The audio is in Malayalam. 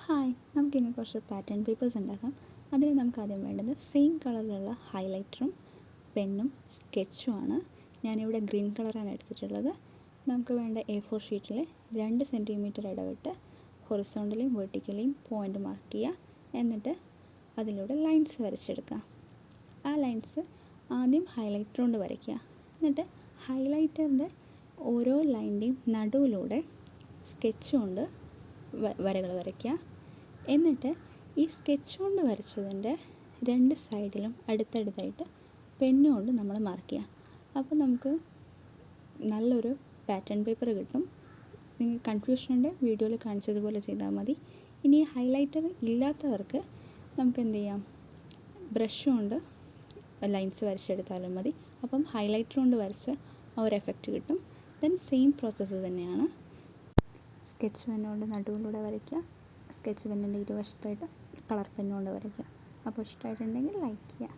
ഹായ്, നമുക്കിന്ന് കുറച്ച് പാറ്റേൺ പേപ്പേഴ്സ് ഉണ്ടാക്കാം. അതിന് നമുക്ക് ആദ്യം വേണ്ടത് സെയിം കളറിലുള്ള ഹൈലൈറ്ററും പെന്നും സ്കെച്ചുമാണ്. ഞാനിവിടെ ഗ്രീൻ കളറാണ് എടുത്തിട്ടുള്ളത്. നമുക്ക് വേണ്ട A4 ഷീറ്റിൽ 2 സെൻറ്റിമീറ്റർ ഇടവിട്ട് ഹൊറിസോണ്ടലിയും വെർട്ടിക്കലിയും പോയിൻ്റ് മാർക്ക് ചെയ്യുക. എന്നിട്ട് അതിലൂടെ ലൈൻസ് വരച്ചെടുക്കുക. ആ ലൈൻസ് ആദ്യം ഹൈലൈറ്റർ കൊണ്ട് വരയ്ക്കുക. എന്നിട്ട് ഹൈലൈറ്ററിൻ്റെ ഓരോ ലൈൻ്റെയും നടുവിലൂടെ സ്കെച്ച് കൊണ്ട് വരകൾ വരയ്ക്കുക. എന്നിട്ട് ഈ സ്കെച്ച് കൊണ്ട് വരച്ചതിൻ്റെ 2 സൈഡിലും അടുത്തടുത്തായിട്ട് പെന്നുകൊണ്ട് നമ്മൾ മാർക്ക് ചെയ്യുക. അപ്പോൾ നമുക്ക് നല്ലൊരു പാറ്റേൺ പേപ്പർ കിട്ടും. നിങ്ങൾ കൺഫ്യൂഷനുണ്ട് വീഡിയോയിൽ കാണിച്ചതുപോലെ ചെയ്താൽ മതി. ഇനി ഹൈലൈറ്റർ ഇല്ലാത്തവർക്ക് നമുക്ക് എന്ത് ചെയ്യാം, ബ്രഷ് കൊണ്ട് ലൈൻസ് വരച്ചെടുത്താലും മതി. അപ്പം ഹൈലൈറ്റർ കൊണ്ട് വരച്ച് ആ ഒരു എഫക്റ്റ് കിട്ടും. ദെൻ സെയിം പ്രോസസ്സ് തന്നെയാണ്. സ്കെച്ച് പെന്നുകൊണ്ട് നടുവിലൂടെ വരയ്ക്കുക. സ്കെച്ച് പെന്നിൻ്റെ ഇരുവശത്തായിട്ട് കളർ പെന്നുകൊണ്ട് വരയ്ക്കുക. അപ്പോൾ ഇഷ്ടമായിട്ടുണ്ടെങ്കിൽ ലൈക്ക് ചെയ്യുക.